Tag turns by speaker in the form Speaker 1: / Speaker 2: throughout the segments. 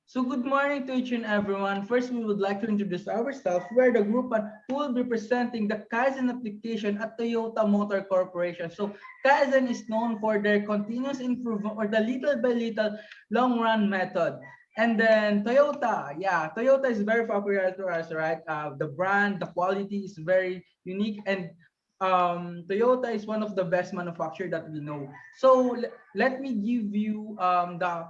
Speaker 1: So good morning to each and everyone. First, we would like to introduce ourselves. We're the group who will be presenting the Kaizen application at Toyota Motor Corporation. So Kaizen is known for their continuous improvement or the little by little long run method. And then Toyota, yeah, Toyota is very popular to us, right? The brand, the quality is very unique, and Toyota is one of the best manufacturer that we know. So let me give you the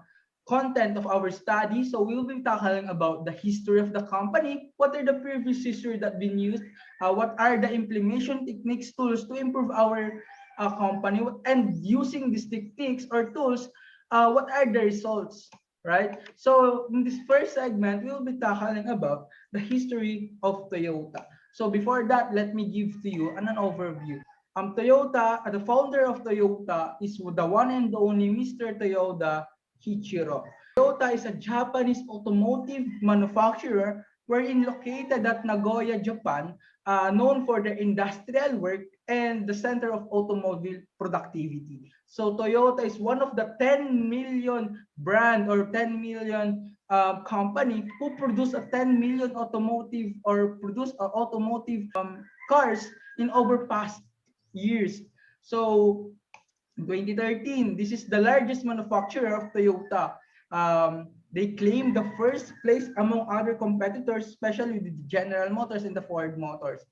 Speaker 1: content of our study. So we'll be tackling about the history of the company, what are the previous history that been used, what are the implementation techniques, tools to improve our company, and using these techniques or tools, what are the results, right? So in this first segment, we'll be tackling about the history of Toyota. So before that, let me give to you an overview. Toyota, the founder of Toyota is the one and only Mr. Toyoda Kichiro. Toyota is a Japanese automotive manufacturer wherein located at Nagoya, Japan, known for their industrial work and the center of automobile productivity. So Toyota is one of the 10 million brand or 10 million company who produce a 10 million automotive or produce automotive cars in over past years. So 2013, this is the largest manufacturer of Toyota. They claim the first place among other competitors, especially the General Motors and the Ford Motors.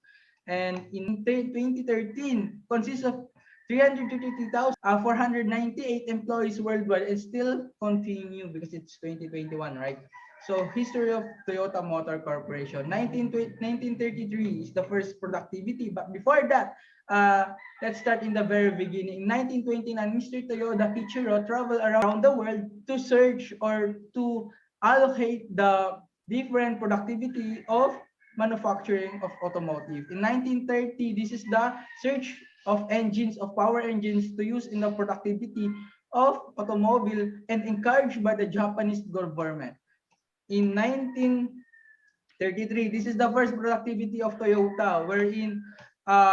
Speaker 1: And in 2013, consists of 333,498 employees worldwide and still continue because it's 2021, right? So history of Toyota Motor Corporation. 1933 is the first productivity, but before that, let's start in the very beginning. In 1929, Mr. Toyoda Kichiro traveled around the world to search or to allocate the different productivity of manufacturing of automotive. In 1930, this is the search of engines, of power engines to use in the productivity of automobile and encouraged by the Japanese government. In 1933, this is the first productivity of Toyota, wherein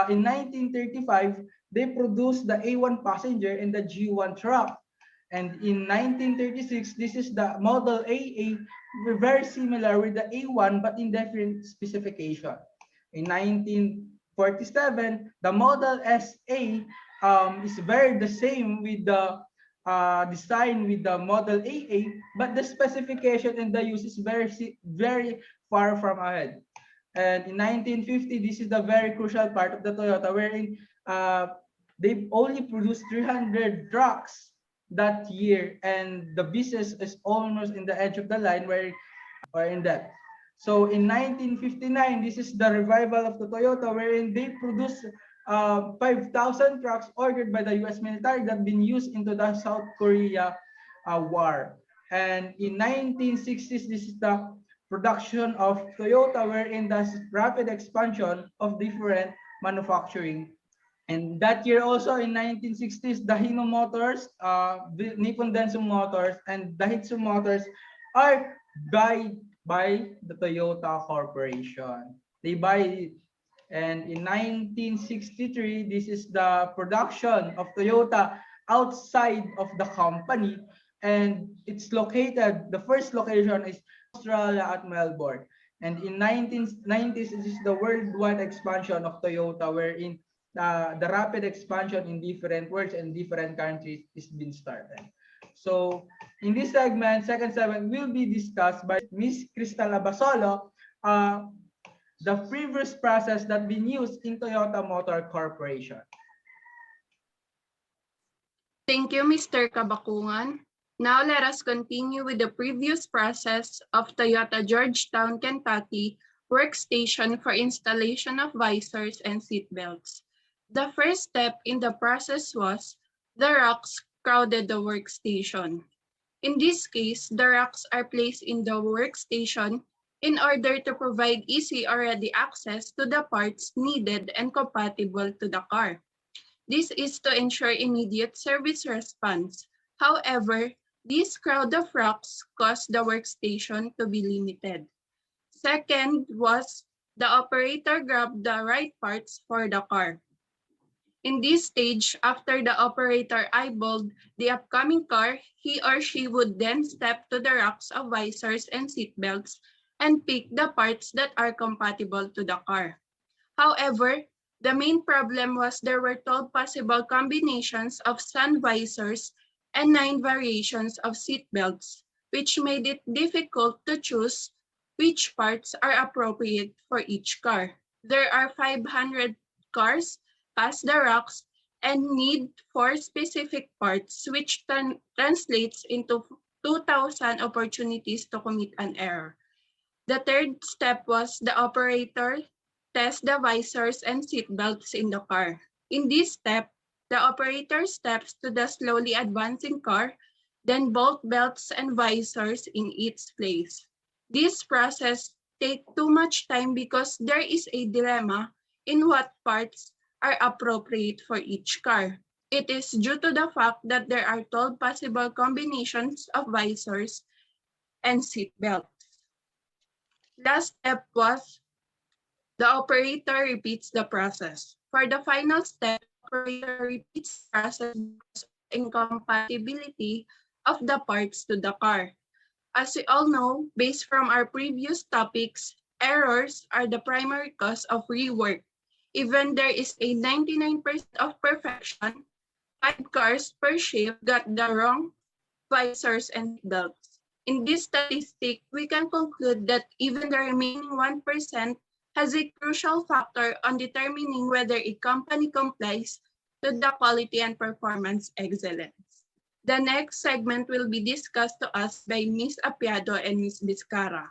Speaker 1: in 1935, they produced the A1 passenger and the G1 truck. And in 1936, this is the model AA, very similar with the A1, but in different specification. In 1947, the model SA is very the same with the design with the model AA, but the specification and the use is very far from ahead. And in 1950, this is the very crucial part of the Toyota, wherein they only produced 300 trucks that year, and the business is almost in the edge of the line where or in that. So in 1959, this is the revival of the Toyota, wherein they produced 5,000 trucks ordered by the U.S. military that been used into the South Korea war. And in 1960s, this is the production of Toyota, wherein the rapid expansion of different manufacturing. And that year also in 1960s, the Hino Motors, Nippon Denso Motors, and Daihatsu Motors are by the Toyota Corporation. They buy it. And in 1963, this is the production of Toyota outside of the company. And it's located, the first location is Australia at Melbourne. And in 1990s, this is the worldwide expansion of Toyota, wherein the rapid expansion in different worlds and different countries is being started. So in this segment, second segment, will be discussed by Miss Crystal Abasolo, the previous process that been used in Toyota Motor Corporation.
Speaker 2: Thank you, Mr. Kabakungan. Now let us continue with the previous process of Toyota Georgetown, Kentucky workstation for installation of visors and seatbelts. The first step in the process was the racks crowded the workstation. In this case, the racks are placed in the workstation in order to provide easy or ready access to the parts needed and compatible to the car. This is to ensure immediate service response. However, this crowd of racks caused the workstation to be limited. Second was the operator grabbed the right parts for the car. In this stage, after the operator eyeballed the upcoming car, he or she would then step to the racks of visors and seatbelts and pick the parts that are compatible to the car. However, the main problem was there were 12 possible combinations of sun visors and 9 variations of seatbelts, which made it difficult to choose which parts are appropriate for each car. There are 500 cars past the rocks and need for specific parts, which translates into 2,000 opportunities to commit an error. The third step was the operator test the visors and seatbelts in the car. In this step, the operator steps to the slowly advancing car, then bolt belts and visors in its place. This process takes too much time because there is a dilemma in what parts are appropriate for each car. It is due to the fact that there are 12 possible combinations of visors and seatbelts. Last step was the operator repeats the process. For the final step, the operator repeats the process because of the incompatibility of the parts to the car. As we all know, based from our previous topics, errors are the primary cause of rework. Even there is a 99% of perfection, 5 cars per shift got the wrong visors and belts. In this statistic, we can conclude that even the remaining 1% has a crucial factor on determining whether a company complies to the quality and performance excellence. The next segment will be discussed to us by Ms. Apiado and Ms. Vizcara.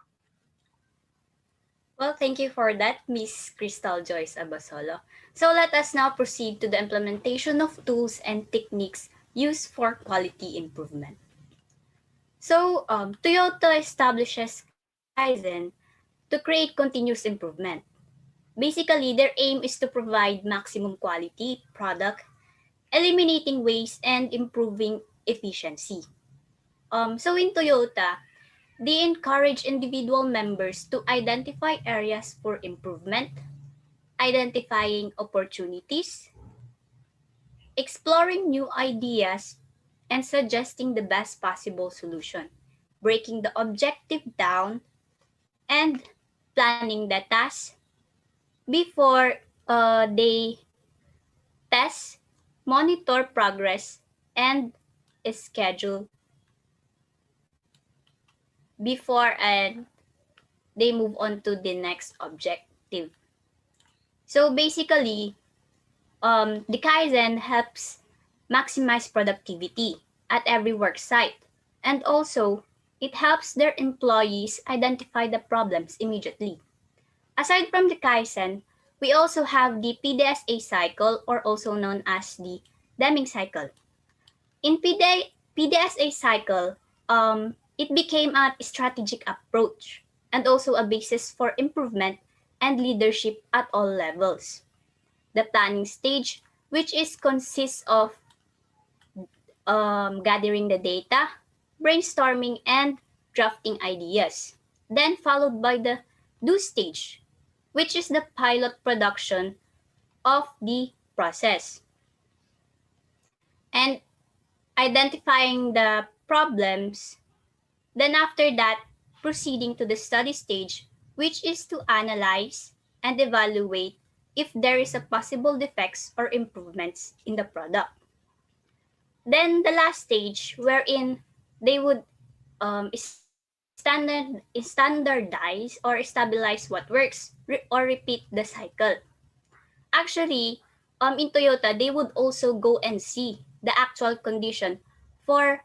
Speaker 3: Well, thank you for that, Miss Crystal Joyce Abasolo. So let us now proceed to the implementation of tools and techniques used for quality improvement. So, Toyota establishes Kaizen to create continuous improvement. Basically, their aim is to provide maximum quality product, eliminating waste and improving efficiency. So in Toyota, they encourage individual members to identify areas for improvement, identifying opportunities, exploring new ideas, and suggesting the best possible solution, breaking the objective down, and planning the task before they test, monitor progress, and schedule before and they move on to the next objective. So basically, the Kaizen helps maximize productivity at every work site. And also, it helps their employees identify the problems immediately. Aside from the Kaizen, we also have the PDSA cycle, or also known as the Deming cycle. In PDSA cycle, it became a strategic approach and also a basis for improvement and leadership at all levels. The planning stage, which is consists of gathering the data, brainstorming, and drafting ideas. Then followed by the do stage, which is the pilot production of the process. And identifying the problems, then after that, proceeding to the study stage, which is to analyze and evaluate if there is a possible defects or improvements in the product. Then the last stage, wherein they would standardize or stabilize what works or repeat the cycle. Actually, in Toyota, they would also go and see the actual condition for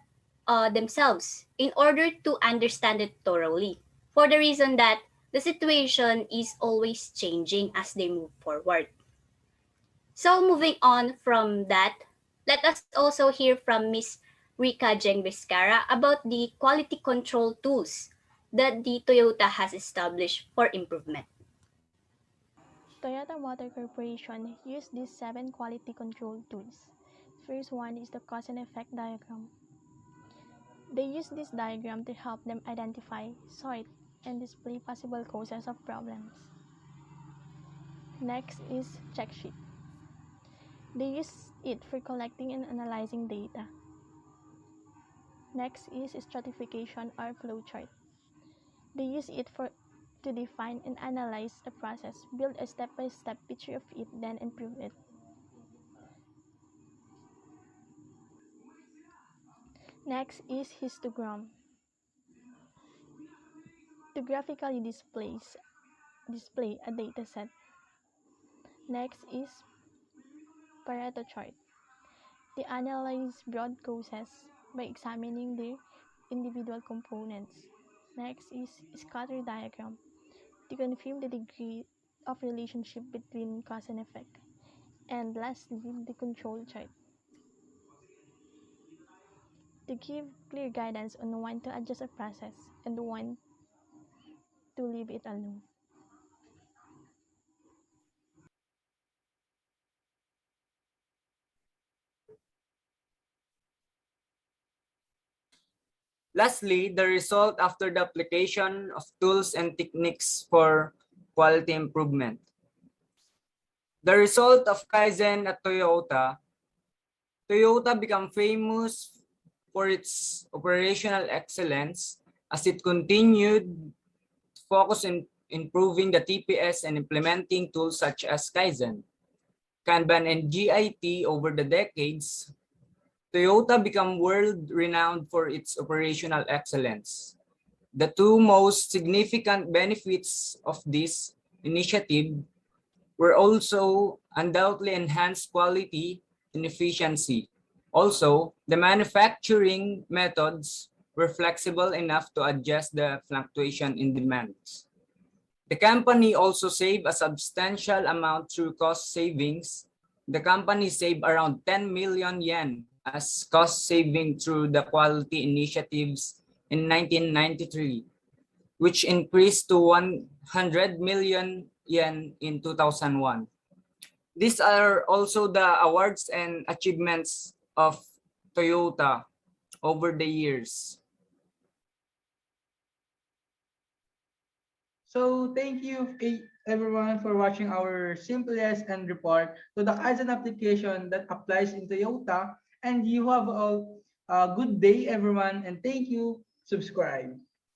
Speaker 3: themselves in order to understand it thoroughly. For the reason that the situation is always changing as they move forward. So moving on from that, let us also hear from Ms. Rika Jeng Vizcara about the quality control tools that the Toyota has established for improvement.
Speaker 4: Toyota Motor Corporation used these 7 quality control tools. First one is the cause and effect diagram. They use this diagram to help them identify, sort, and display possible causes of problems. Next is check sheet. They use it for collecting and analyzing data. Next is stratification or flowchart. They use it to define and analyze a process, build a step-by-step picture of it, then improve it. Next is histogram. To graphically display a data set. Next is Pareto chart. They analyze broad causes by examining their individual components. Next is scatter diagram. To confirm the degree of relationship between cause and effect. And lastly, the control chart. To give clear guidance on when to adjust a process and when to leave it alone.
Speaker 5: Lastly, the result after the application of tools and techniques for quality improvement. The result of Kaizen at Toyota became famous for its operational excellence as it continued to focus on improving the TPS and implementing tools such as Kaizen, Kanban, and GIT. Over the decades, Toyota became world-renowned for its operational excellence. The two most significant benefits of this initiative were also undoubtedly enhanced quality and efficiency. Also, the manufacturing methods were flexible enough to adjust the fluctuation in demands. The company also saved a substantial amount through cost savings. The company saved around 10 million yen as cost saving through the quality initiatives in 1993, which increased to 100 million yen in 2001. These are also the awards and achievements of Toyota over the years.
Speaker 1: So thank you everyone for watching our simplest and report to the Kaizen application that applies in Toyota. And you have a good day everyone, and thank you. Subscribe.